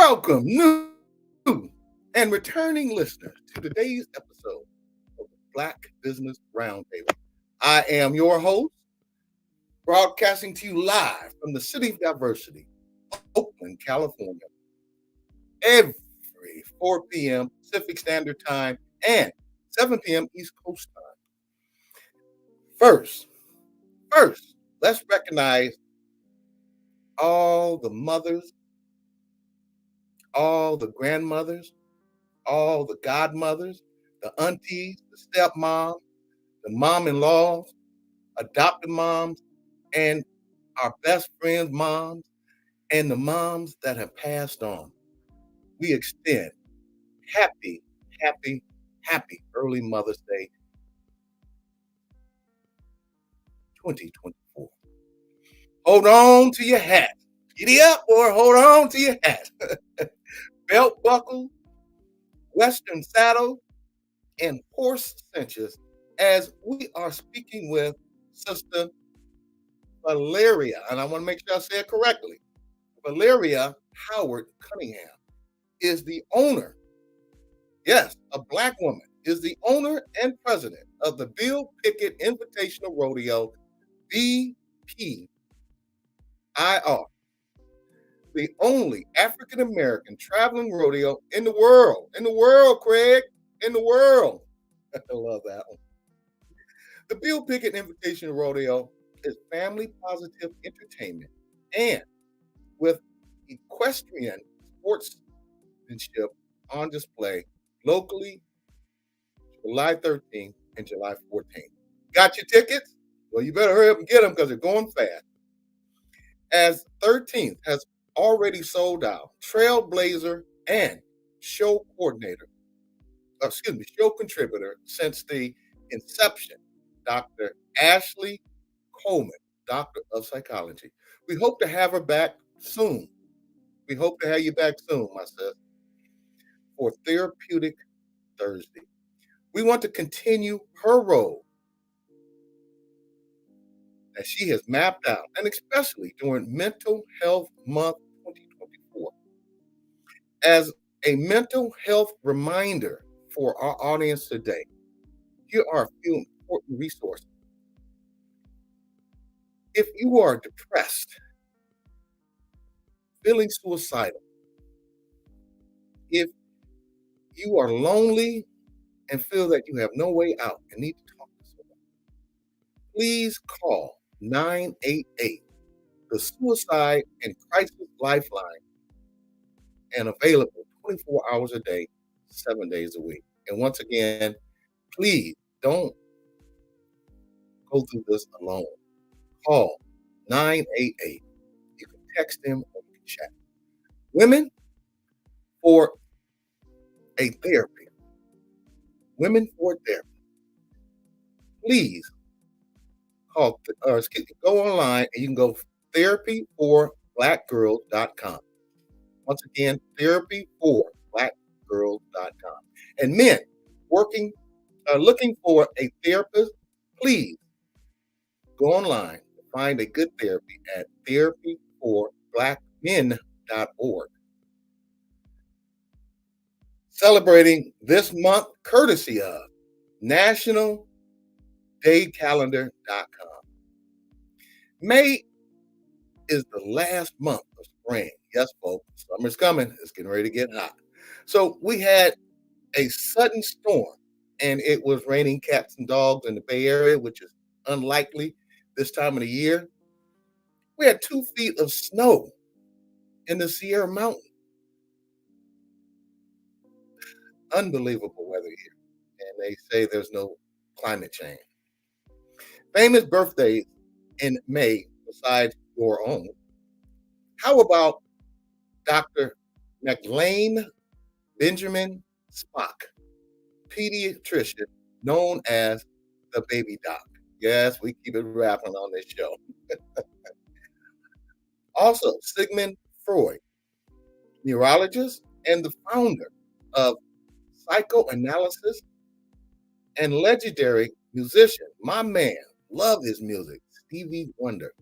Welcome, new and returning listeners, to today's episode of the Black Business Roundtable. I am your host, broadcasting to you live from the city of Diversity, Oakland, California, every 4 p.m. Pacific Standard Time and 7 p.m. East Coast Time. First, let's recognize all the mothers, all the grandmothers, all the godmothers, the aunties, the stepmoms, the mom-in-laws, adopted moms, and our best friends' moms, and the moms that have passed on. We extend happy, happy, happy early Mother's Day 2024. Hold on to your hat. Giddy up or hold on to your hat. Belt buckle, western saddle, and horse cinches as we are speaking with Sister Valeria, and I want to make sure I say it correctly. Valeria Howard-Cunningham is the owner, yes, a Black woman, is the owner and president of the Bill Pickett Invitational Rodeo, BPIR, the only African American traveling rodeo in the world. In the world, Craig, in the world. I love that one. The Bill Pickett Invitational Rodeo is family positive entertainment and with equestrian sportsmanship on display locally July 13th and July 14th. Got your tickets? Well, you better hurry up and get them because they're going fast. As 13th has already sold out, trailblazer and show contributor since the inception, Dr. Ashley Coleman, Doctor of Psychology. We hope to have her back soon. We hope to have you back soon, my sis, for Therapeutic Thursday. We want to continue her role that she has mapped out, and especially during Mental Health Month 2024. As a mental health reminder for our audience today, here are a few important resources. If you are depressed, feeling suicidal, if you are lonely and feel that you have no way out and need to talk to someone, please call 988, the Suicide and Crisis Lifeline, and available 24 hours a day, 7 days a week. And once again, please don't go through this alone. Call 988. You can text them or you can chat. Women for a therapy. Women for therapy. Please go online and you can go therapyforblackgirls.com. Once again, therapyforblackgirls.com. And men looking for a therapist, please go online and find a good therapy at therapyforblackmen.org. Celebrating this month courtesy of nationaldaycalendar.com. May is the last month of spring. Yes, folks, summer's coming. It's getting ready to get hot. So we had a sudden storm, and it was raining cats and dogs in the Bay Area, which is unlikely this time of the year. We had 2 feet of snow in the Sierra Mountains. Unbelievable weather here. And they say there's no climate change. Famous birthdays in May besides your own. How about Dr. McLean Benjamin Spock, pediatrician known as the Baby Doc? Yes, we keep it rapping on this show. Also, Sigmund Freud, neurologist and the founder of psychoanalysis and legendary musician. My man, love his music, Stevie Wonder.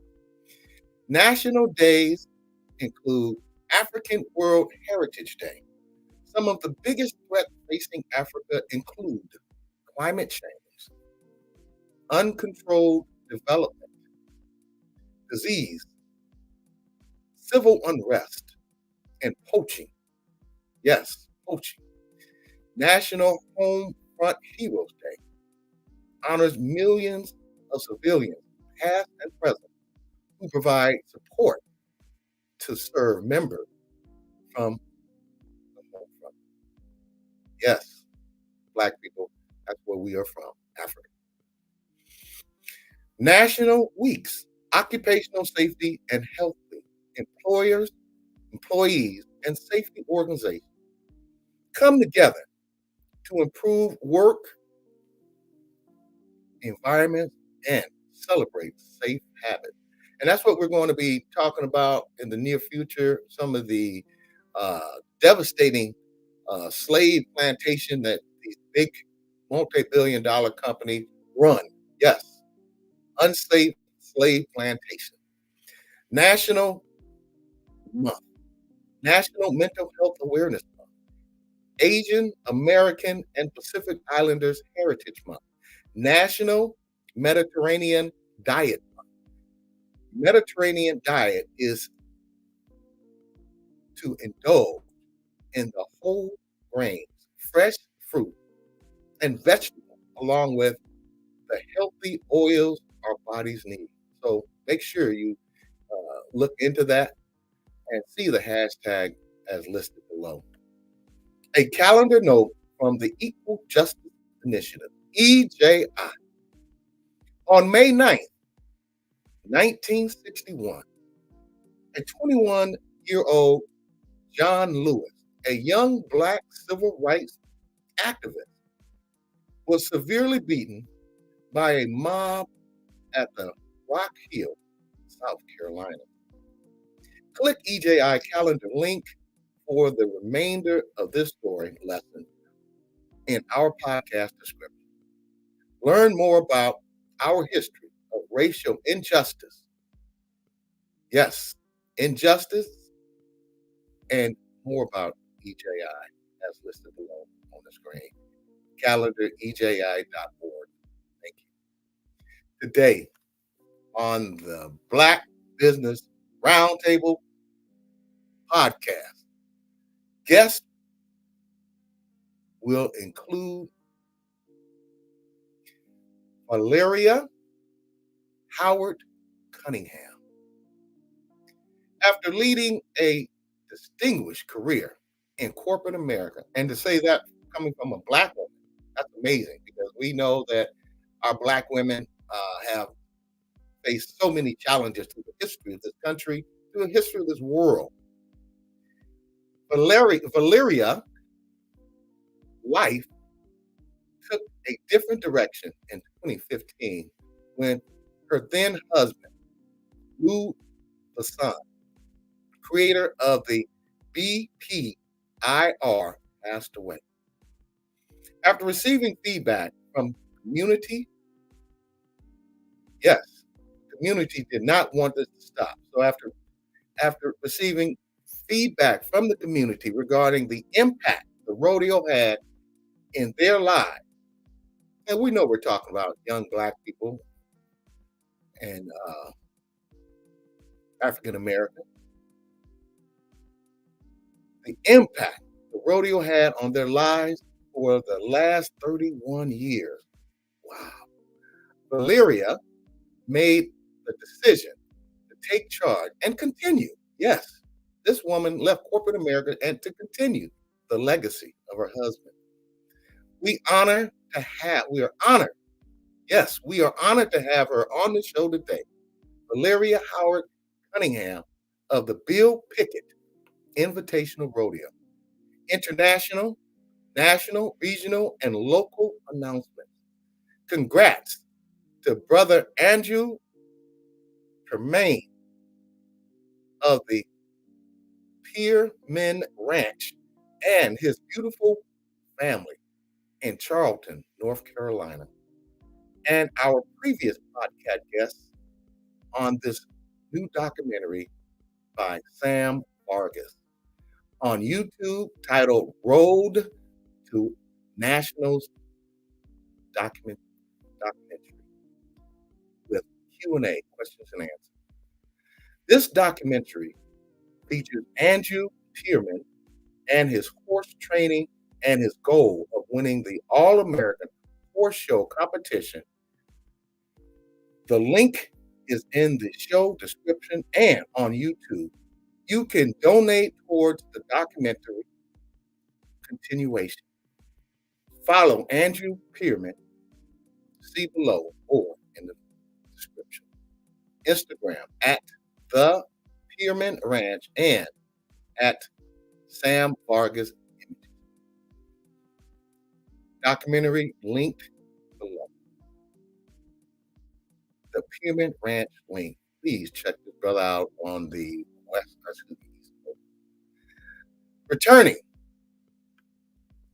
National days include African World Heritage Day. Some of the biggest threats facing Africa include climate change, uncontrolled development, disease, civil unrest, and poaching. Yes, poaching. National Home Front Heroes Day honors millions of civilians, past and present, who provide support to serve members from the home front. Yes, Black people, that's where we are from, Africa. National Weeks, Occupational Safety and Health Week. Employers, employees, and safety organizations come together to improve work environments and celebrate safe habits. And that's what we're going to be talking about in the near future. Some of the uh, devastating slave plantation that these big multi-billion-dollar companies run. Yes, unsafe slave plantation. National Month, National Mental Health Awareness Month, Asian American and Pacific Islanders Heritage Month, National Mediterranean Diet. Mediterranean diet is to indulge in the whole grains, fresh fruit, and vegetables, along with the healthy oils our bodies need. So make sure you look into that and see the hashtag as listed below. A calendar note from the Equal Justice Initiative, EJI. On May 9th, 1961, a 21-year-old John Lewis, a young Black civil rights activist, was severely beaten by a mob at the Rock Hill, South Carolina. Click EJI calendar link for the remainder of this story lesson in our podcast description. Learn more about our history of racial injustice. Yes, injustice, and more about EJI as listed below on the screen. Calendar EJI.org. Thank you. Today on the Black Business Roundtable podcast, guests will include Valeria Howard-Cunningham. After leading a distinguished career in corporate America, and to say that coming from a Black woman, that's amazing because we know that our Black women have faced so many challenges through the history of this country, through the history of this world. Valeria life took a different direction in 2015 when her then husband, Lou Hassan, creator of the BPIR, passed away. After receiving feedback from community, yes, community did not want this to stop. So after receiving feedback from the community regarding the impact the rodeo had in their lives, and we know we're talking about young Black people and African American, the impact the rodeo had on their lives for the last 31 years. Wow. Valeria made the decision to take charge and continue. Yes, this woman left corporate America and to continue the legacy of her husband. We are honored. Yes, we are honored to have her on the show today. Valeria Howard-Cunningham of the Bill Pickett Invitational Rodeo. International, national, regional, and local announcements. Congrats to Brother Andrew Tremaine of the Piermen Ranch and his beautiful family in Charleston, North Carolina. And our previous podcast guests on this new documentary by Sam Vargas. on YouTube titled Road to Nationals document, Documentary with Q&A, questions and answers. This documentary features Andrew Tierman and his horse training and his goal of winning the All-American Horse Show competition. The link is in the show description and on YouTube. You can donate towards the documentary continuation. Follow Andrew Tierman, see below or in the description. Instagram at The Tierman Ranch and at Sam Vargas Images. Documentary linked below. The Tierman Ranch link. Please check this brother out on the East Coast. Returning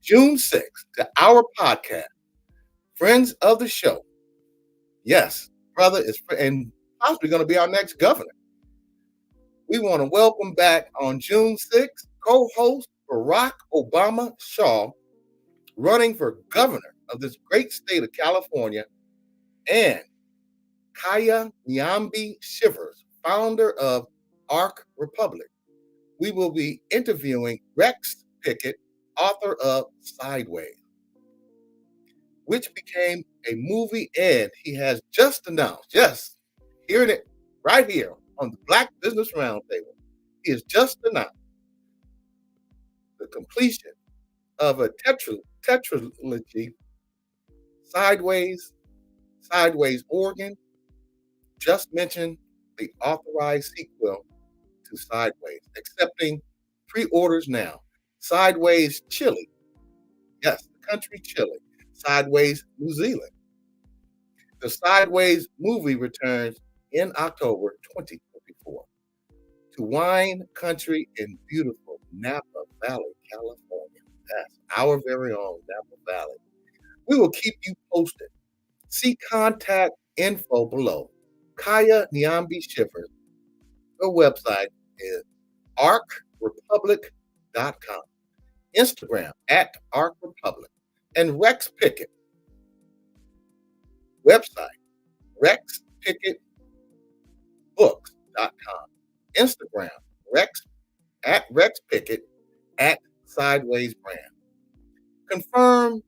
June 6th to our podcast, friends of the show. Yes, brother is and possibly going to be our next governor. We want to welcome back on June 6th, co-host Barack Obama Shaw, running for governor of this great state of California, and Kaya Nyambi Shivers, founder of ARC Republic. We will be interviewing Rex Pickett, author of Sideways, which became a movie, and he has just announced, yes, hearing it right here on the Black Business Roundtable, he has just announced the completion of a tetralogy, Sideways, Oregon, just mentioned the authorized sequel to Sideways, accepting pre-orders now. Sideways Chile, yes, the country Chile. Sideways New Zealand. The Sideways movie returns in October 2024 to wine country in beautiful Napa Valley, California. That's our very own Napa Valley. We will keep you posted. See contact info below. Kaya Nyambi Shivers. Her website is arcrepublic.com. Instagram at arcrepublic. And Rex Pickett. Website, rexpickettbooks.com. Instagram, Rex Pickett at Sideways Brand. Confirm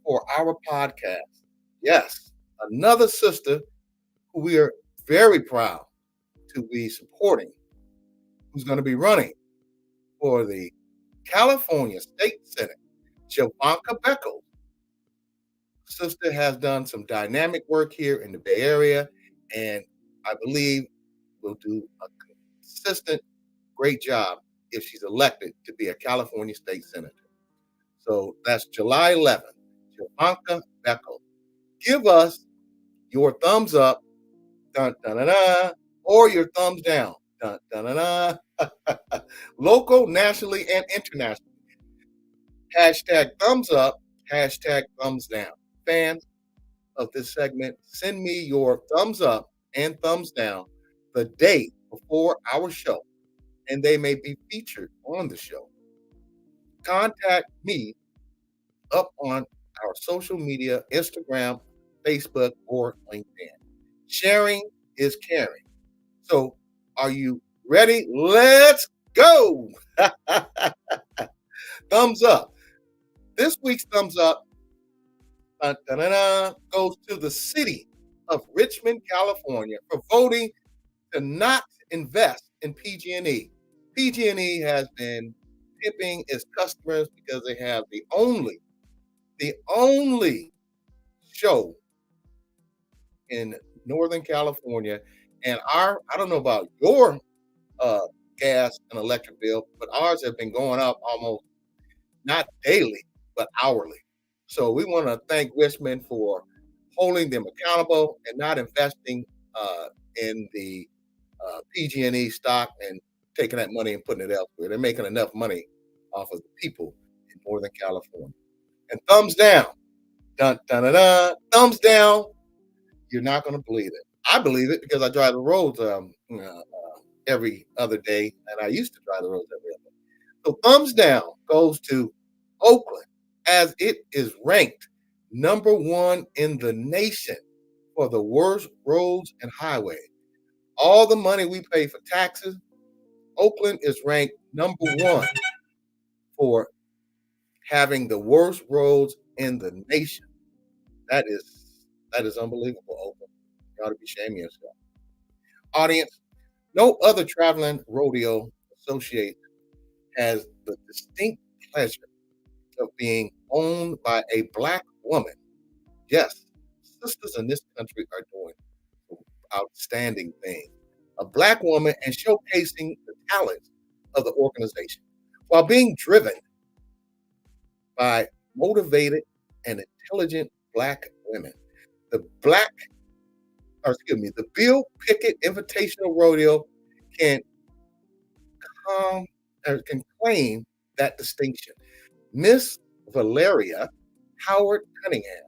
for our podcast. Yes, another sister who we are very proud to be supporting, who's going to be running for the California State Senate, Javanka Beckles. Sister has done some dynamic work here in the Bay Area, and I believe will do a consistent, great job if she's elected to be a California State Senator. So that's July 11th. Javanka Beckles. Give us your thumbs up, dun, dun, dun, dun, or your thumbs down, dun, dun, dun, dun. Local, nationally, and internationally. Hashtag thumbs up, hashtag thumbs down. Fans of this segment, send me your thumbs up and thumbs down the day before our show, and they may be featured on the show. Contact me up on our social media, Instagram, Facebook, or LinkedIn. Sharing is caring. So are you ready? Let's go. Thumbs up. This week's thumbs up goes to the city of Richmond, California, for voting to not invest in PG&E. PG&E has been pimping its customers because they have the only show in Northern California. And I don't know about your gas and electric bill, but ours have been going up almost not daily, but hourly. So we want to thank Richmond for holding them accountable and not investing in the PG&E stock and taking that money and putting it elsewhere. They're making enough money off of the people in Northern California. And thumbs down. Dun, dun, dun, dun. Thumbs down. You're not going to believe it. I believe it because I drive the roads every other day, and I used to drive the roads every other day. So thumbs down goes to Oakland as it is ranked number one in the nation for the worst roads and highways. All the money we pay for taxes, Oakland is ranked number one for having the worst roads in the nation. That is unbelievable, Oakland. You ought to be ashamed of yourself. Audience, no other traveling rodeo associate has the distinct pleasure of being owned by a black woman. Yes, sisters in this country are doing outstanding things. A black woman and showcasing the talents of the organization while being driven by motivated and intelligent black women. The black, or excuse me, the Bill Pickett Invitational Rodeo can come or can claim that distinction. Miss Valeria Howard-Cunningham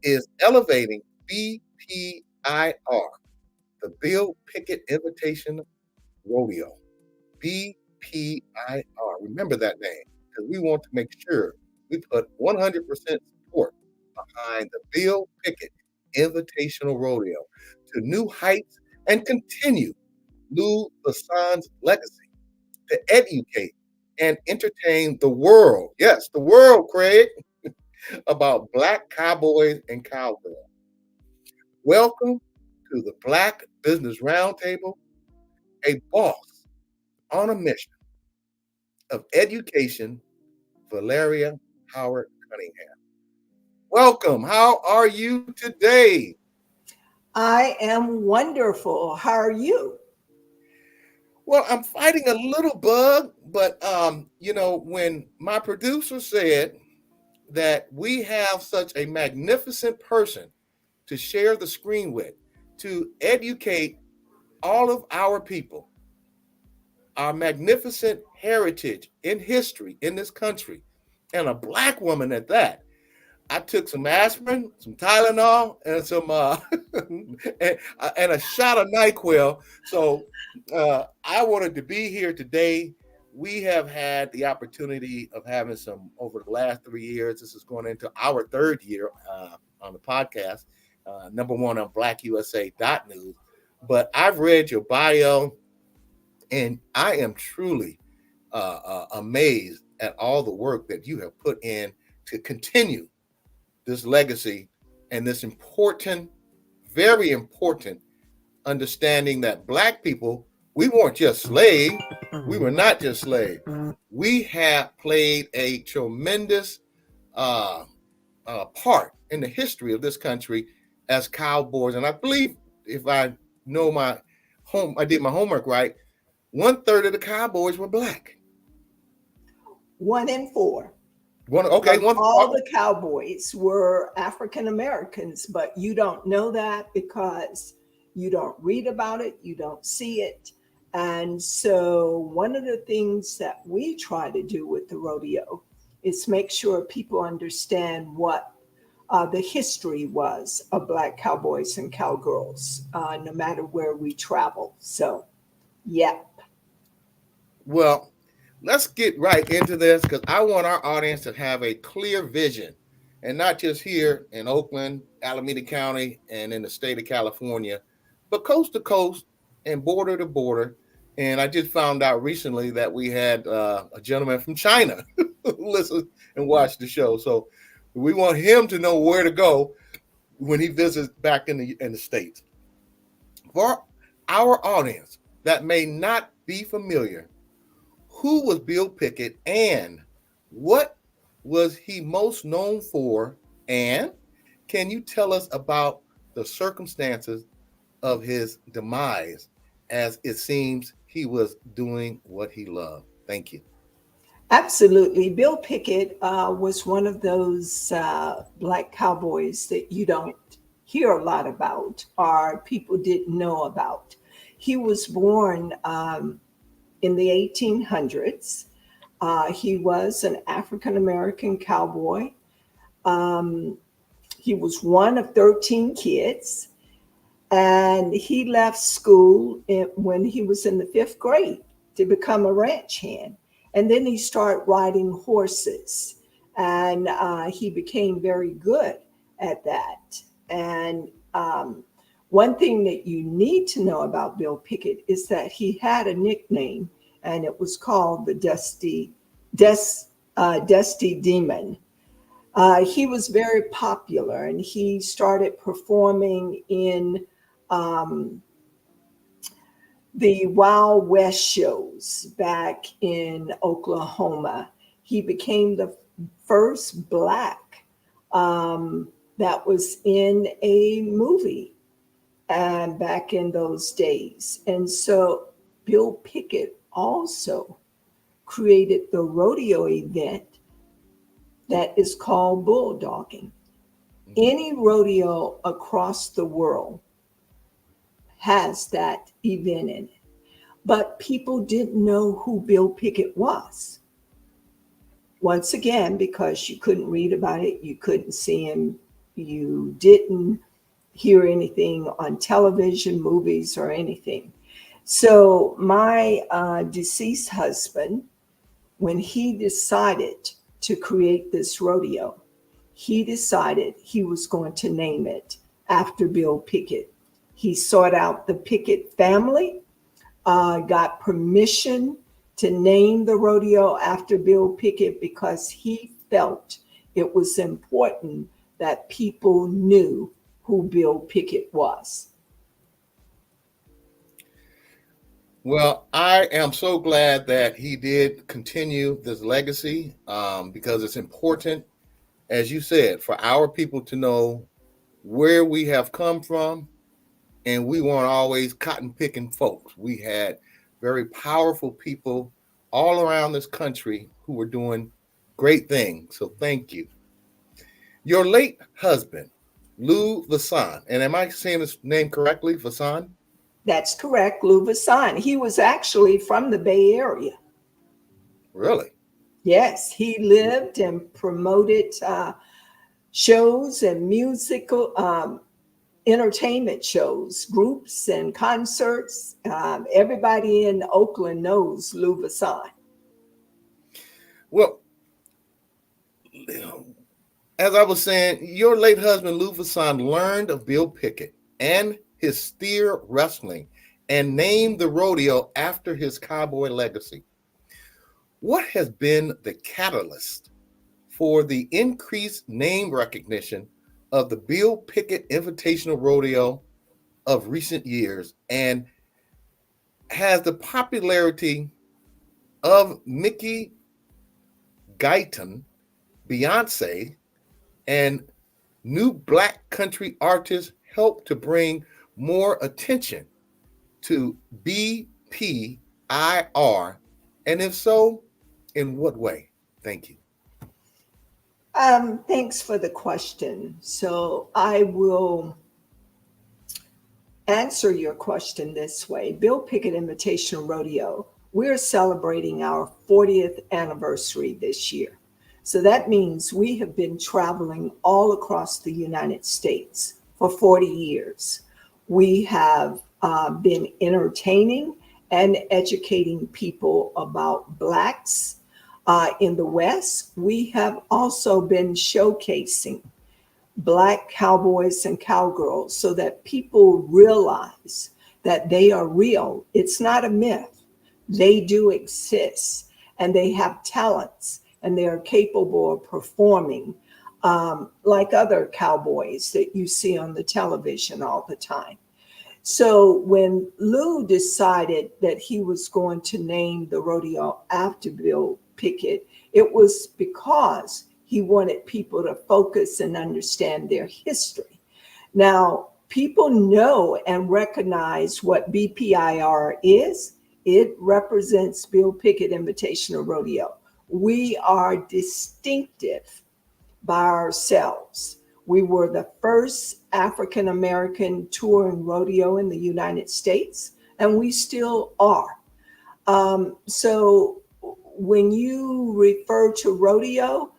is elevating BPIR, the Bill Pickett Invitational Rodeo. BPIR. Remember that name because we want to make sure we put 100% support behind the Bill Pickett Invitational Rodeo to new heights and continue Lou Lasson's legacy to educate and entertain the world. Yes, the world, Craig, about black cowboys and cowgirls. Welcome to the Black Business Roundtable, a boss on a mission of education, Valeria Howard-Cunningham. Welcome. How are you today? I am wonderful. How are you? Well, I'm fighting a little bug, but when my producer said that we have such a magnificent person to share the screen with, to educate all of our people, our magnificent heritage in history in this country, and a black woman at that. I took some aspirin, some Tylenol, and some and a shot of NyQuil. So I wanted to be here today. We have had the opportunity of having some over the last 3 years. This is going into our third year on the podcast, number one on BlackUSA.news. But I've read your bio, and I am truly amazed at all the work that you have put in to continue this legacy and this important, very important understanding that black people, we weren't just slaves. We were not just slaves. We have played a tremendous part in the history of this country as cowboys. And I believe if I know I did my homework right, 1/3 of the cowboys were black. 1 in 4. All the cowboys were African Americans, but you don't know that because you don't read about it, you don't see it. And so one of the things that we try to do with the rodeo is make sure people understand what the history was of black cowboys and cowgirls, no matter where we travel. So, yeah. Well, let's get right into this because I want our audience to have a clear vision, and not just here in Oakland, Alameda County, and in the state of California, but coast to coast and border to border. And I just found out recently that we had a gentleman from China who listened and watched the show. So we want him to know where to go when he visits back in the States. For our audience that may not be familiar, who was Bill Pickett and what was he most known for? And can you tell us about the circumstances of his demise, as it seems he was doing what he loved? Thank you. Absolutely. Bill Pickett was one of those black cowboys that you don't hear a lot about or people didn't know about. He was born in the 1800s. He was an African American cowboy. He was one of 13 kids, and he left school when he was in the 5th grade to become a ranch hand. And then he started riding horses, and he became very good at that. And one thing that you need to know about Bill Pickett is that he had a nickname, and it was called the Dusty Demon. He was very popular, and he started performing in um, the Wild West shows back in Oklahoma. He became the first Black that was in a movie and back in those days. And so Bill Pickett also created the rodeo event that is called bulldogging. Any rodeo across the world has that event in it. But people didn't know who Bill Pickett was. Once again, because you couldn't read about it, you couldn't see him, you didn't hear anything on television, movies, or anything. So my deceased husband, when he decided to create this rodeo, he decided he was going to name it after Bill Pickett. He sought out the Pickett family, got permission to name the rodeo after Bill Pickett because he felt it was important that people knew who Bill Pickett was. Well, I am so glad that he did continue this legacy because it's important, as you said, for our people to know where we have come from. And we weren't always cotton picking folks. We had very powerful people all around this country who were doing great things. So thank you. Your late husband, Lou Vasson, and am I saying his name correctly, Vasson? That's correct, Lou Vasson. He was actually from the Bay Area. Really? Yes, he lived and promoted shows and musical entertainment shows, groups and concerts. Everybody in Oakland knows Lou Vasson. Well, as I was saying, your late husband, Lou Vasson, learned of Bill Pickett and his steer wrestling and named the rodeo after his cowboy legacy. What has been the catalyst for the increased name recognition of the Bill Pickett Invitational Rodeo of recent years? And has the popularity of Mickey Guyton, Beyonce, and new Black country artists helped to bring more attention to BPIR? And if so, in what way? Thank you. Thanks for the question. So I will answer your question this way. Bill Pickett Invitational Rodeo, we're celebrating our 40th anniversary this year. So that means we have been traveling all across the United States for 40 years. We have been entertaining and educating people about Blacks in the West. We have also been showcasing Black cowboys and cowgirls so that people realize that they are real. It's not a myth. They do exist, and they have talents, and they are capable of performing like other cowboys that you see on the television all the time. So when Lou decided that he was going to name the rodeo after Bill Pickett, it was because he wanted people to focus and understand their history. Now, people know and recognize what BPIR is. It represents Bill Pickett Invitational Rodeo. We are distinctive by ourselves. We were the first African American touring rodeo in the United States, and we still are. So when you refer to rodeo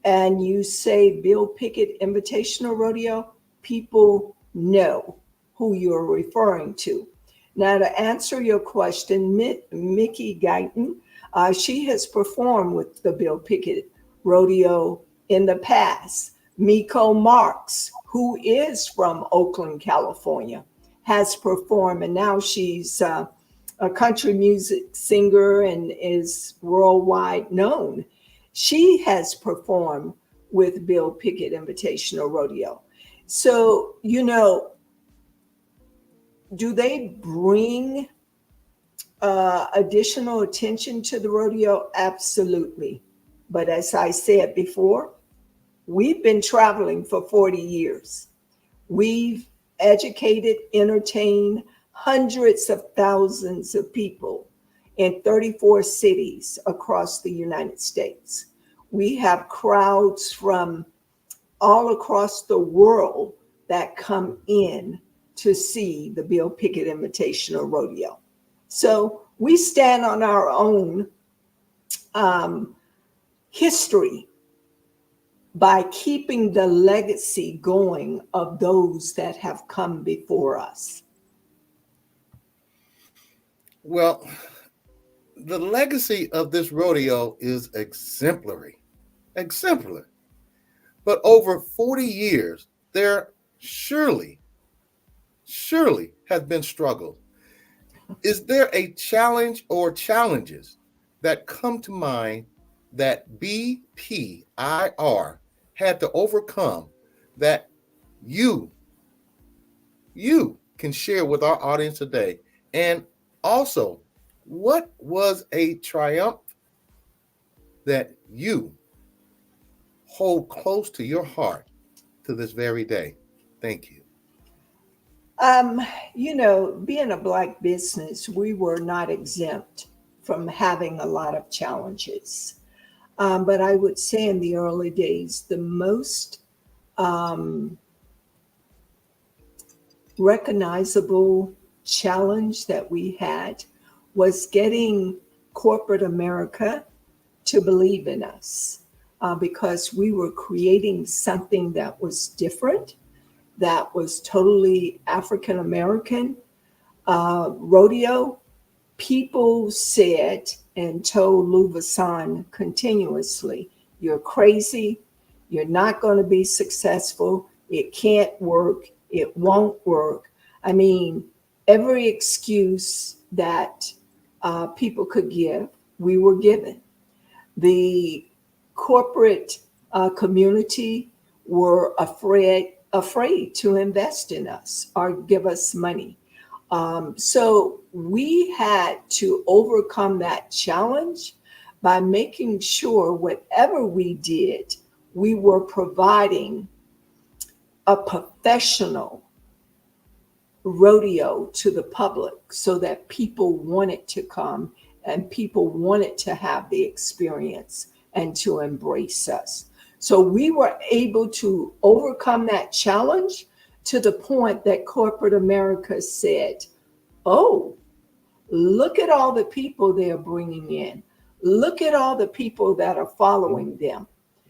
and you say Bill Pickett Invitational Rodeo, people know who you're referring to. Now, to answer your question, Mickey Guyton, She has performed with the Bill Pickett Rodeo in the past. Miko Marks, who is from Oakland, California, has performed, and now she's a country music singer and is worldwide known. She has performed with Bill Pickett Invitational Rodeo. So, do they bring additional attention to the rodeo? Absolutely. But as I said before, we've been traveling for 40 years. We've educated, entertained hundreds of thousands of people in 34 cities across the United States. We have crowds from all across the world that come in to see the Bill Pickett Invitational Rodeo. So we stand on our own history by keeping the legacy going of those that have come before us. Well, the legacy of this rodeo is exemplary. Exemplary. But over 40 years, there surely has been struggle. Is there a challenge or challenges that come to mind that BPIR had to overcome that you can share with our audience today? And also, what was a triumph that you hold close to your heart to this very day? Thank you. Being a Black business, we were not exempt from having a lot of challenges. But I would say in the early days, the most recognizable challenge that we had was getting corporate America to believe in us, because we were creating something that was different, that was totally African American. Rodeo, people said and told Lou Vasson continuously, "You're crazy. You're not going to be successful. It can't work. It won't work." I mean, every excuse that people could give, we were given. The corporate community were afraid to invest in us or give us money. So we had to overcome that challenge by making sure whatever we did, we were providing a professional rodeo to the public so that people wanted to come and people wanted to have the experience and to embrace us. So we were able to overcome that challenge to the point that corporate America said, "Oh, look at all the people they're bringing in. Look at all the people that are following them.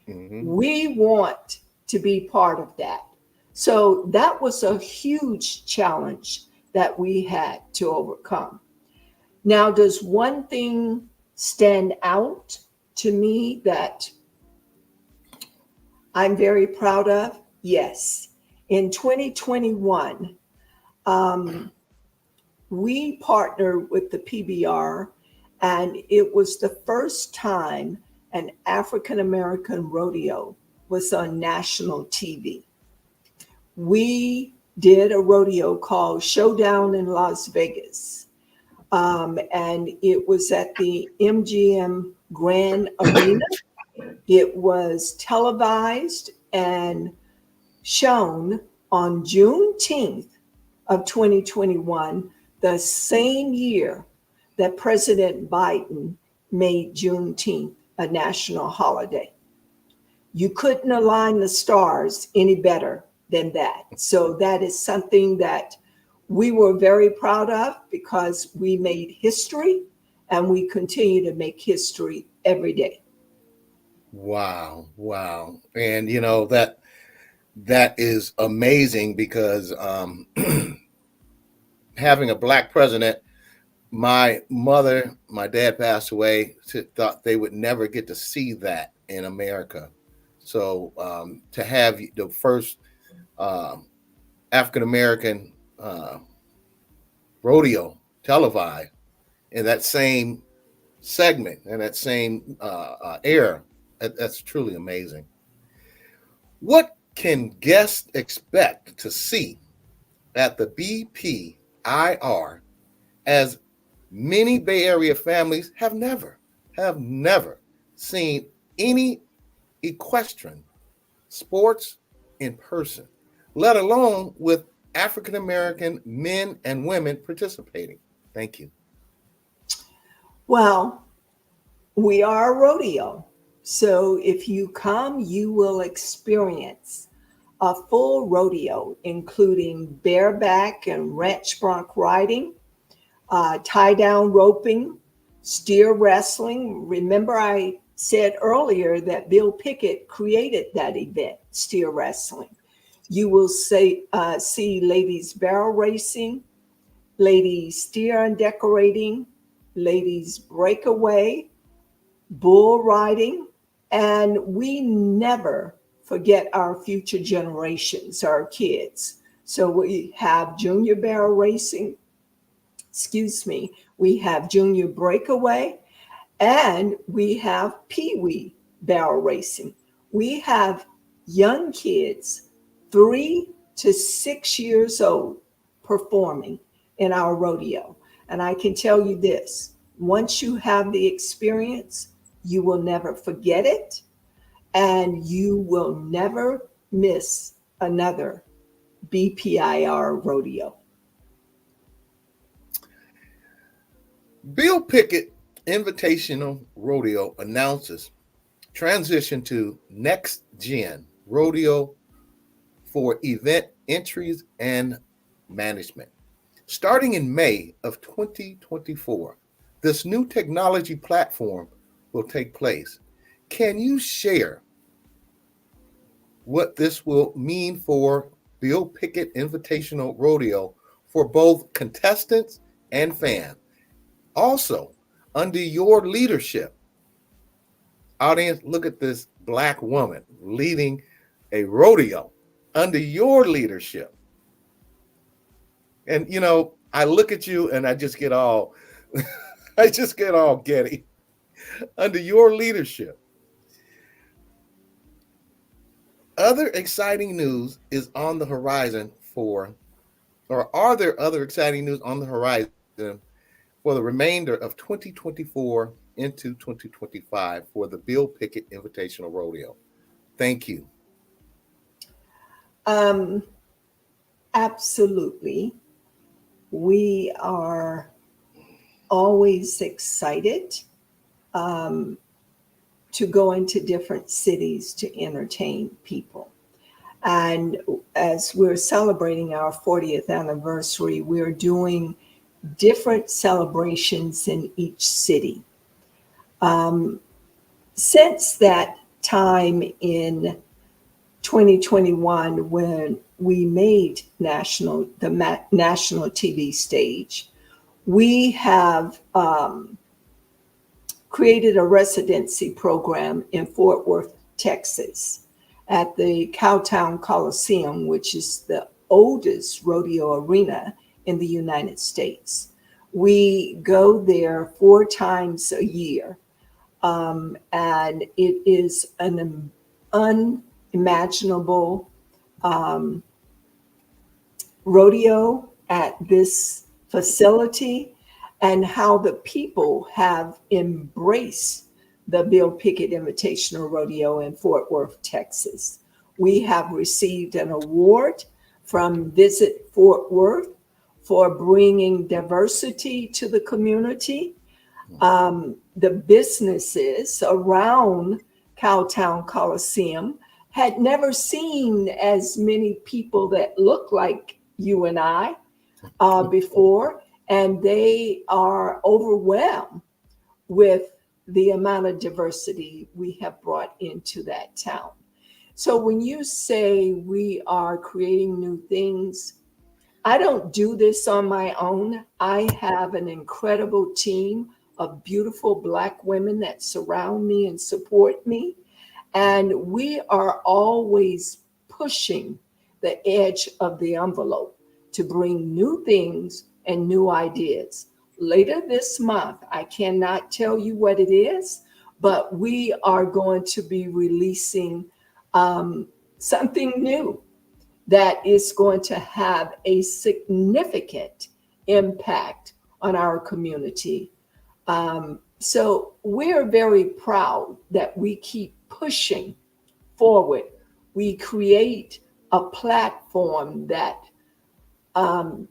Mm-hmm. We want to be part of that." So that was a huge challenge that we had to overcome. Now, does one thing stand out to me that I'm very proud of? Yes. In 2021, we partnered with the PBR, and it was the first time an African American rodeo was on national TV. We did a rodeo called Showdown in Las Vegas, and it was at the MGM Grand Arena. It was televised and shown on Juneteenth of 2021, the same year that President Biden made Juneteenth a national holiday. You couldn't align the stars any better than that. So that is something that we were very proud of because we made history and we continue to make history every day. Wow. And that is amazing because having a Black president my dad passed away. Thought they would never get to see that in America. So to have the first um, African American rodeo televised in that same segment and that same era, that's truly amazing. What can guests expect to see at the BPIR, as many Bay Area families have never seen any equestrian sports in person, let alone with African American men and women participating? Thank you. Well, we are a rodeo. So if you come, you will experience a full rodeo, including bareback and ranch bronc riding, tie down roping, steer wrestling. Remember, I said earlier that Bill Pickett created that event, steer wrestling. You will see ladies barrel racing, ladies steer and decorating, ladies breakaway, bull riding, and we never forget our future generations, our kids. So we have junior barrel racing, excuse me, we have junior breakaway, and we have pee-wee barrel racing. We have young kids 3 to 6 years old performing in our rodeo. And I can tell you this, once you have the experience, you will never forget it, and you will never miss another BPIR rodeo. Bill Pickett Invitational Rodeo announces transition to next gen rodeo for event entries and management. Starting in May of 2024, this new technology platform will take place. Can you share what this will mean for Bill Pickett Invitational Rodeo for both contestants and fans? Also, under your leadership, audience, look at this Black woman leading a rodeo under your leadership. And I look at you and I just get all I just get all giddy. Under your leadership. Other exciting news is on the horizon or are there other exciting news on the horizon for the remainder of 2024 into 2025 for the Bill Pickett Invitational Rodeo? Thank you. Um, Absolutely. We are always excited um, to go into different cities to entertain people. And as we're celebrating our 40th anniversary, we're doing different celebrations in each city. Um, since that time in 2021, when we made national TV stage, we have created a residency program in Fort Worth, Texas, at the Cowtown Coliseum, which is the oldest rodeo arena in the United States. We go there 4 times a year, and it is an unimaginable um, rodeo at this facility, and how the people have embraced the Bill Pickett Invitational Rodeo in Fort Worth, Texas. We have received an award from Visit Fort Worth for bringing diversity to the community. The businesses around Cowtown Coliseum had never seen as many people that look like you and I before, and they are overwhelmed with the amount of diversity we have brought into that town. So when you say we are creating new things, I don't do this on my own. I have an incredible team of beautiful Black women that surround me and support me. And we are always pushing the edge of the envelope to bring new things and new ideas. Later this month, I cannot tell you what it is, but we are going to be releasing um, something new that is going to have a significant impact on our community. So we're very proud that we keep pushing forward. We create a platform that um,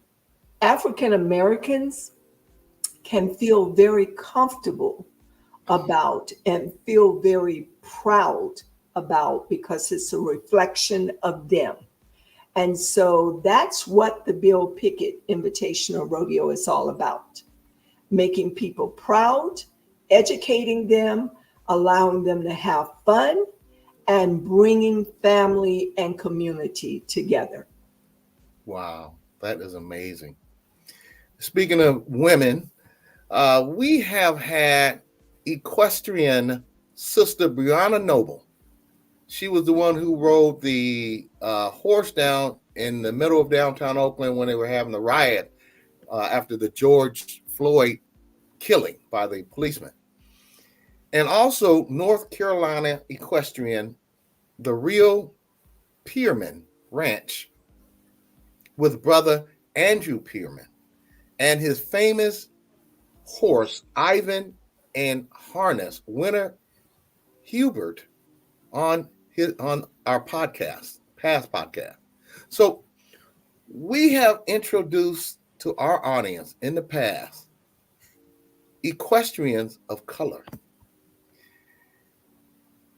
African Americans can feel very comfortable about and feel very proud about because it's a reflection of them. And so that's what the Bill Pickett Invitational Rodeo is all about: making people proud, educating them, allowing them to have fun, and bringing family and community together. Wow, that is amazing. Speaking of women, we have had equestrian sister Brianna Noble. She was the one who rode the horse down in the middle of downtown Oakland when they were having the riot after the George Floyd killing by the policeman. And also North Carolina equestrian, the real Pierman Ranch with brother Andrew Pierman and his famous horse, Ivan and harness winner Hubert on our past podcast. So we have introduced to our audience in the past equestrians of color.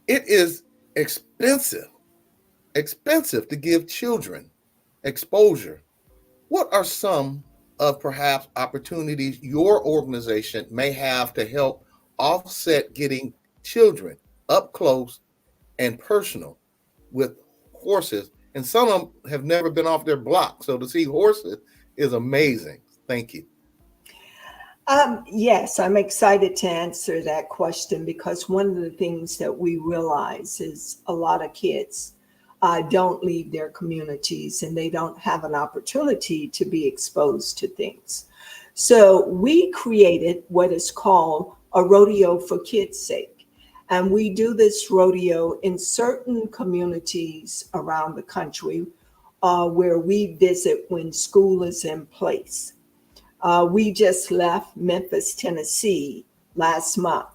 It is expensive to give children exposure. What are some of perhaps opportunities your organization may have to help offset getting children up close and personal with horses? And some of them have never been off their block. So to see horses is amazing. Thank you. Yes, I'm excited to answer that question because one of the things that we realize is a lot of kids don't leave their communities and they don't have an opportunity to be exposed to things. So we created what is called a rodeo for kids' sake. And we do this rodeo in certain communities around the country where we visit when school is in place. We just left Memphis, Tennessee last month.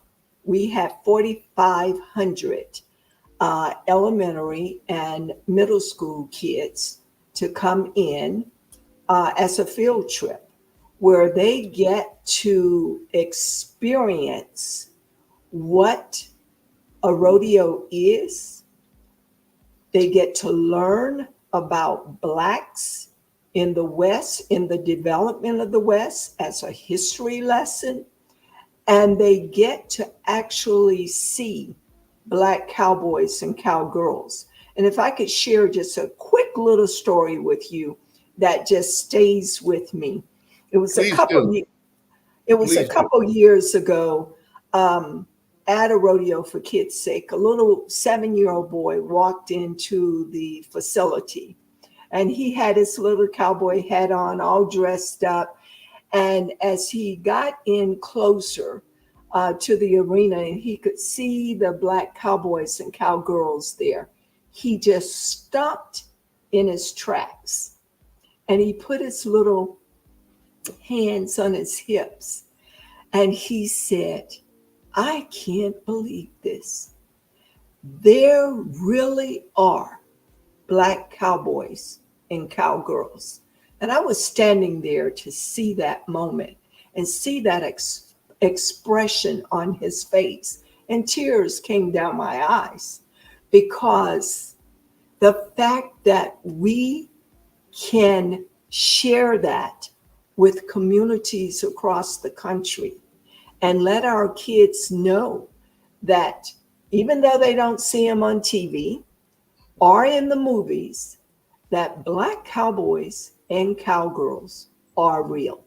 We had 4,500 elementary and middle school kids to come in as a field trip where they get to experience what a rodeo is. They get to learn about Blacks in the West, in the development of the West as a history lesson. And they get to actually see Black cowboys and cowgirls. And if I could share just a quick little story with you that just stays with me. It was Please do. a Please do. couple years ago at a rodeo for kids' sake. A little 7-year-old boy walked into the facility and he had his little cowboy hat on, all dressed up. And as he got in closer to the arena and he could see the Black cowboys and cowgirls there, he just stopped in his tracks and he put his little hands on his hips and he said, "I can't believe this. There really are Black cowboys and cowgirls." And I was standing there to see that moment and see that expression on his face. And tears came down my eyes because the fact that we can share that with communities across the country and let our kids know that even though they don't see them on TV or in the movies, that Black cowboys and cowgirls are real.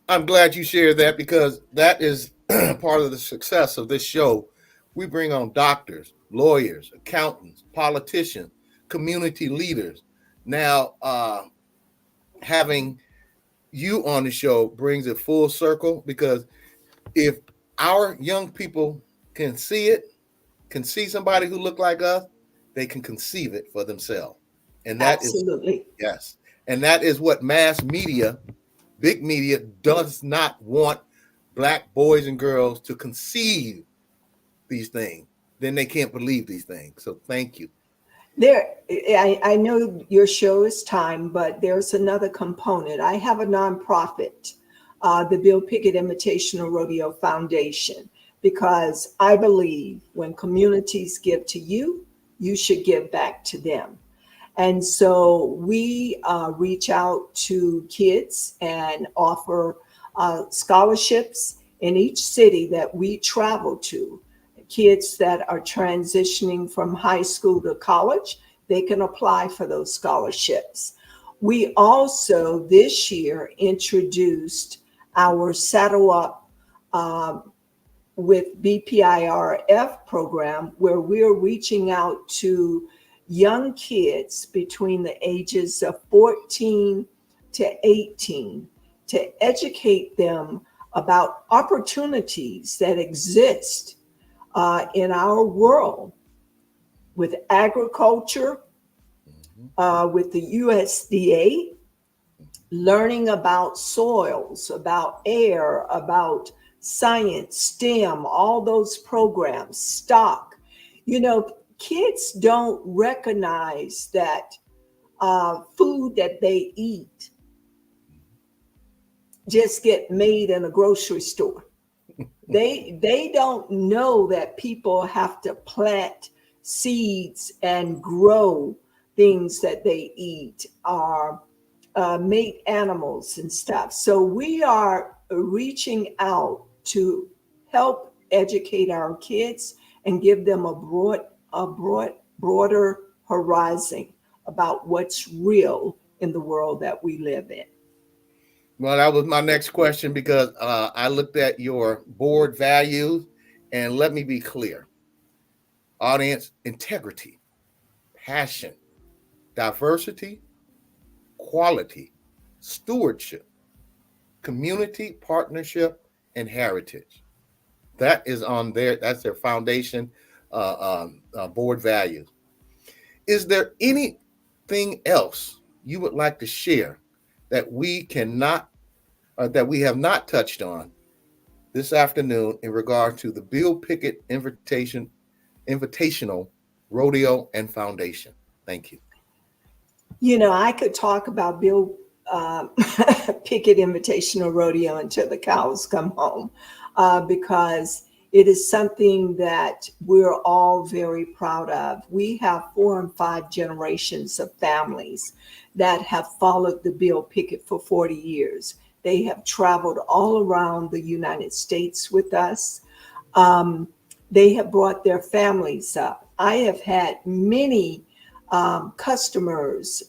I'm glad you shared that because that is part of the success of this show. We bring on doctors, lawyers, accountants, politicians, community leaders. Now, having you on the show brings it full circle because if our young people can see it, can see somebody who look like us, they can conceive it for themselves. And that is, Absolutely. yes. And that is what mass media, big media, does not want Black boys and girls to conceive these things. Then they can't believe these things. So thank you. There, I know your show is time, but there's another component. I have a nonprofit, the Bill Pickett Invitational Rodeo Foundation, because I believe when communities give to you, you should give back to them. And so we reach out to kids and offer scholarships in each city that we travel to. Kids that are transitioning from high school to college, they can apply for those scholarships. We also this year introduced our Saddle Up with BPIRF program, where we're reaching out to young kids between the ages of 14 to 18 to educate them about opportunities that exist in our world with agriculture, with the USDA, learning about soils, about air, about science, STEM, all those programs, stock. You know, kids don't recognize that food that they eat just get made in a grocery store. They don't know that people have to plant seeds and grow things that they eat, or make animals and stuff. So we are reaching out to help educate our kids and give them broader horizon about what's real in the world that we live in. Well, that was my next question because I looked at your board values and let me be clear. Audience integrity, passion, diversity, quality, stewardship, community, partnership, and heritage. That is on there. That's their foundation board values. Is there anything else you would like to share that we cannot that we have not touched on this afternoon in regard to the Bill Pickett Invitational Rodeo and Foundation? Thank you. You know, I could talk about Bill Pickett Invitational Rodeo until the cows come home, because it is something that we're all very proud of. We have 4 and 5 generations of families that have followed the Bill Pickett for 40 years. They have traveled all around the United States with us. They have brought their families up. I have had many customers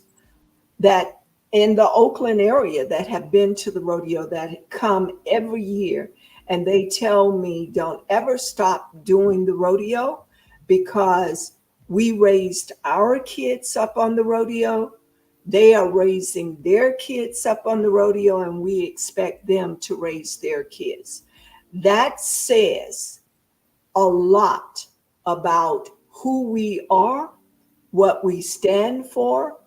that in the Oakland area that have been to the rodeo that come every year, and they tell me don't ever stop doing the rodeo because we raised our kids up on the rodeo. They are raising their kids up on the rodeo, and we expect them to raise their kids. That says a lot about who we are, what we stand for,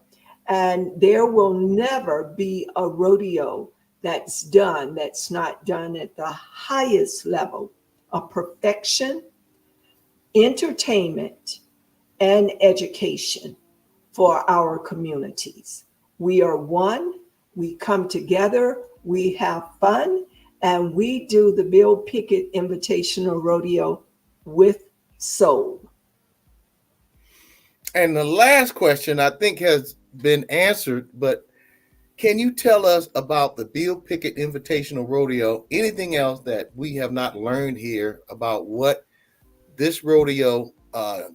and there will never be a rodeo that's not done at the highest level of perfection, entertainment, and education for our communities. We are one, we come together, we have fun, and we do the Bill Pickett Invitational Rodeo with soul. And the last question I think has been answered, but can you tell us about the Bill Pickett Invitational Rodeo? Anything else that we have not learned here about what this rodeo, the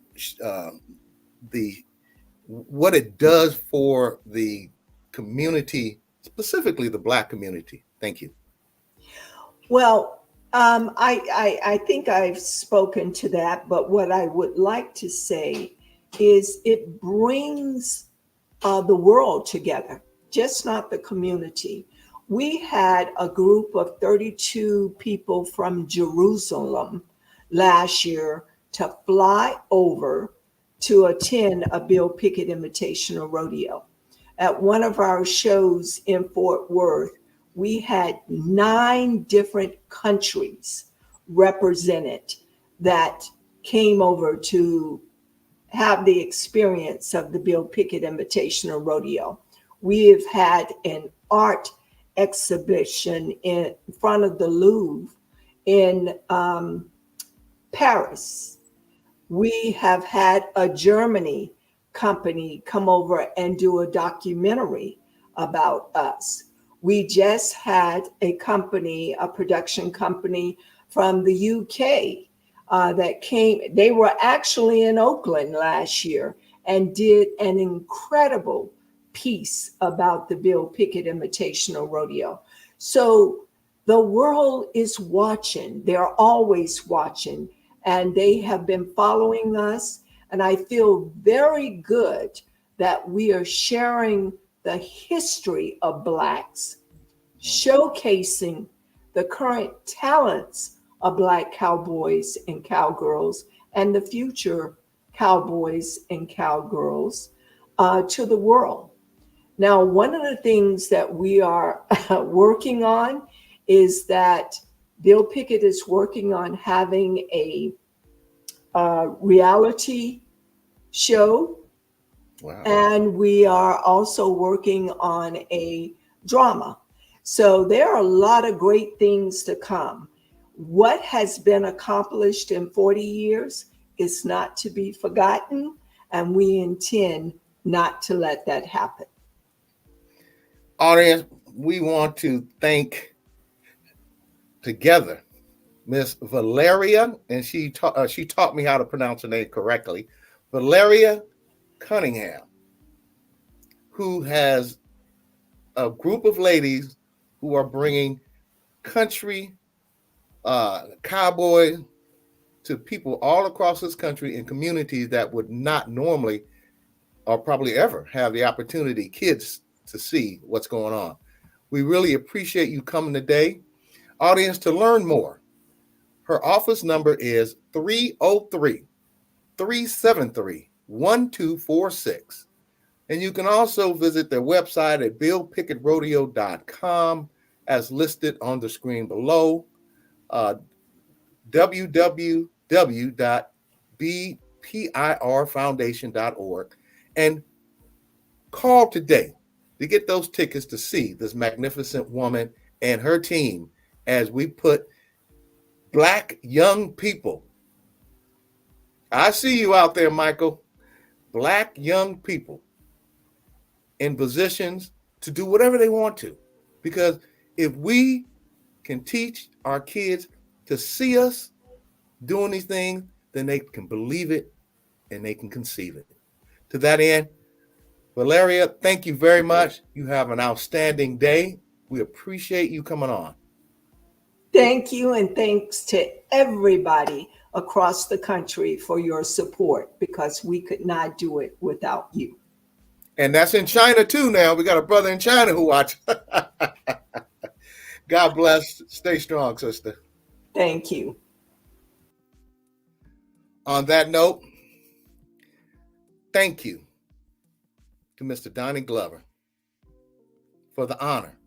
what it does for the community, specifically the Black community. Thank you. Well, I think I've spoken to that, but what I would like to say is it brings the world together, just not the community. We had a group of 32 people from Jerusalem last year to fly over to attend a Bill Pickett Invitational Rodeo. At one of our shows in Fort Worth, we had 9 different countries represented that came over to have the experience of the Bill Pickett Invitational Rodeo. We have had an art exhibition in front of the Louvre in Paris. We have had a Germany company come over and do a documentary about us. We just had a company, a production company from the UK that came. They were actually in Oakland last year and did an incredible piece about the Bill Pickett Invitational Rodeo. So the world is watching. They're always watching, and they have been following us. And I feel very good that we are sharing the history of Blacks, showcasing the current talents of Black cowboys and cowgirls and the future cowboys and cowgirls to the world. Now, one of the things that we are working on is that Bill Pickett is working on having a reality show. Wow. And we are also working on a drama. So there are a lot of great things to come. What has been accomplished in 40 years is not to be forgotten, and we intend not to let that happen. Audience, we want to thank together Miss Valeria, and she taught me how to pronounce her name correctly, Valeria Cunningham, who has a group of ladies who are bringing country cowboy to people all across this country in communities that would not normally or probably ever have the opportunity, kids, to see what's going on. We really appreciate you coming today. Audience, to learn more, her office number is 303-373-1246. And you can also visit their website at billpicketrodeo.com as listed on the screen below, www.bpirfoundation.org, and call today to get those tickets to see this magnificent woman and her team as we put Black young people. I see you out there, Michael. Black young people in positions to do whatever they want to. Because if we can teach our kids to see us doing these things, then they can believe it and they can conceive it. To that end, Valeria, thank you very much. You have an outstanding day. We appreciate you coming on. Thank you, and thanks to everybody across the country for your support, because we could not do it without you. And that's in China too now. We got a brother in China who watches. God bless. Stay strong, sister. Thank you. On that note, thank you to Mr. Doni Glover for the honor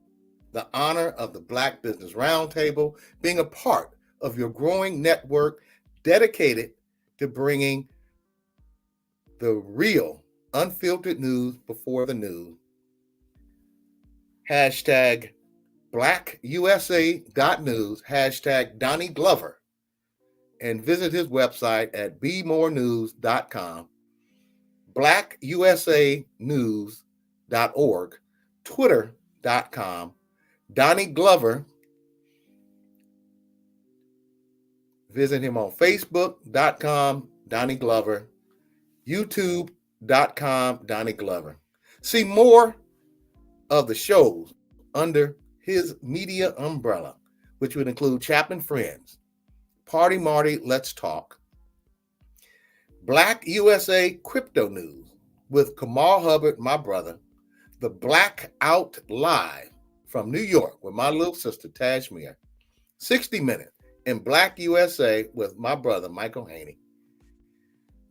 of the Black Business Roundtable, being a part of your growing network dedicated to bringing the real, unfiltered news before the news. Hashtag BlackUSA.news, hashtag Doni Glover, and visit his website at bemorenews.com, blackusanews.org, twitter.com, Doni Glover. Visit him on facebook.com, Doni Glover, youtube.com, Donnie Glover. See more of the shows under his media umbrella, which would include Chaplain Friends, Party Marty Let's Talk, Black USA Crypto News with Kamal Hubbard, my brother, the Blackout Live from New York with my little sister Tashmir, 60 Minutes in Black USA with my brother Michael Haney,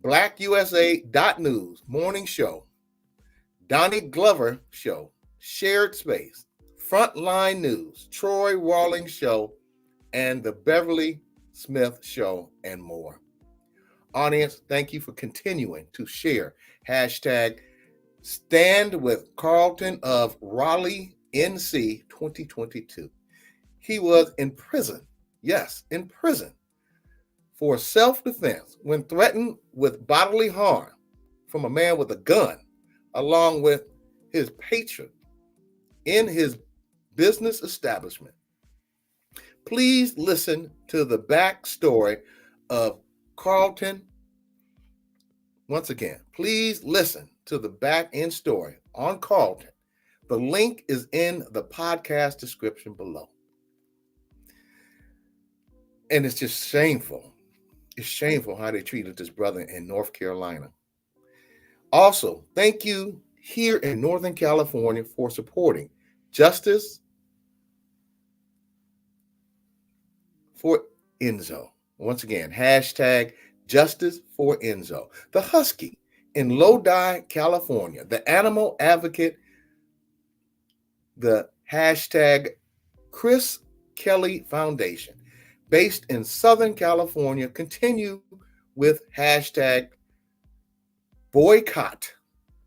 BlackUSA.News Morning Show, Donnie Glover Show, Shared Space, Frontline News, Troy Rawlings Show, and the Beverly Smith Show, and more. Audience, thank you for continuing to share. Hashtag Stand with Carlton of Raleigh, NC 2022. He was in prison, yes, in prison, for self-defense when threatened with bodily harm from a man with a gun, along with his patron in his business establishment. Please listen to the backstory of Carlton. Once again, please listen to the back end story on Carlton. The link is in the podcast description below. And it's just shameful. It's shameful how they treated this brother in North Carolina. Also, thank you here in Northern California for supporting Justice for Enzo. Once again, hashtag Justice for Enzo. The Husky in Lodi, California. The Animal Advocate. The hashtag Chris Kelly Foundation, based in Southern California, continue with hashtag Boycott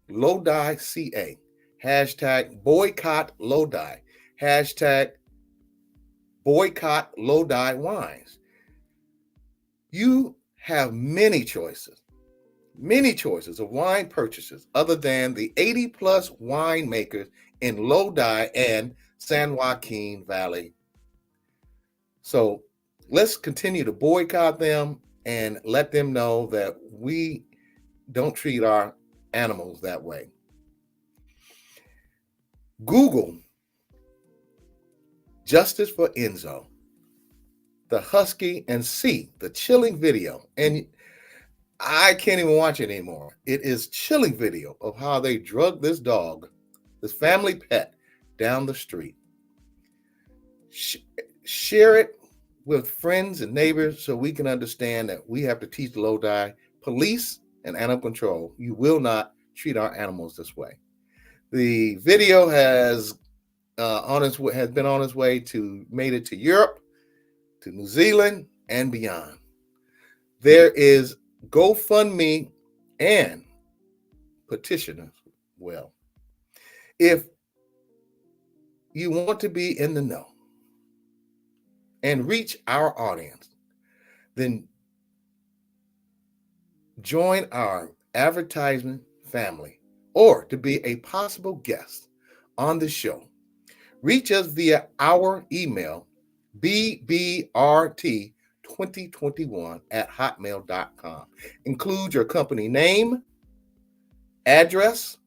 Lodi CA, hashtag Boycott Lodi, hashtag Boycott Lodi Wines. You have many choices of wine purchases other than the 80 plus winemakers in Lodi and San Joaquin Valley. So let's continue to boycott them and let them know that we don't treat our animals that way. Google Justice for Enzo, the Husky, and see the chilling video. And I can't even watch it anymore. It is chilling video of how they drug this dog, this family pet, down the street. Share it with friends and neighbors so we can understand that we have to teach the Lodi police and animal control. You will not treat our animals this way. The video has been on its way to made it to Europe, to New Zealand, and beyond. There is GoFundMe and petition as well. If you want to be in the know and reach our audience, then join our advertisement family or to be a possible guest on the show. Reach us via our email, bbrt2021@hotmail.com. Include your company name, address,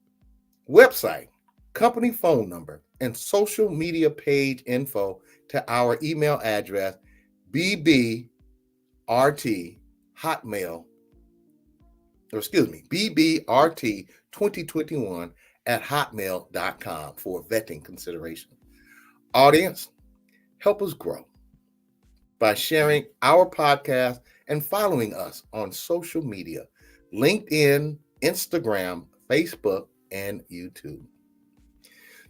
website, company phone number, and social media page info to our email address, bbrt2021@hotmail.com for vetting consideration. Audience, help us grow by sharing our podcast and following us on social media, LinkedIn, Instagram, Facebook, and YouTube.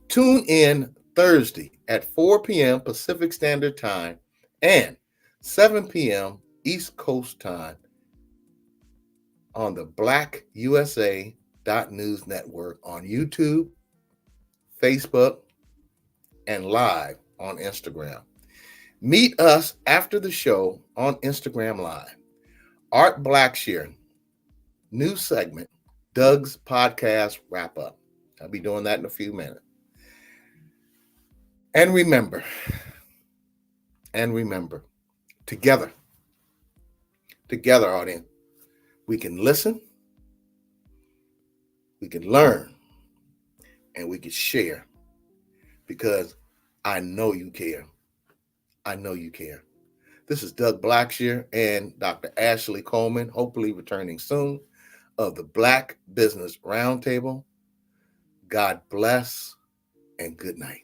Tune in Thursday at 4 p.m. Pacific Standard Time and 7 p.m. East Coast Time on the BlackUSA.News Network on YouTube, Facebook, and live on Instagram. Meet us after the show on Instagram Live. Art Blacksher, new segment, Doug's Podcast Wrap Up. I'll be doing that in a few minutes. And remember, together, audience, we can listen, we can learn, and we can share, because I know you care. I know you care. This is Doug Blacksher and Dr. Ashley Coleman, hopefully returning soon, of the Black Business Roundtable. God bless and good night.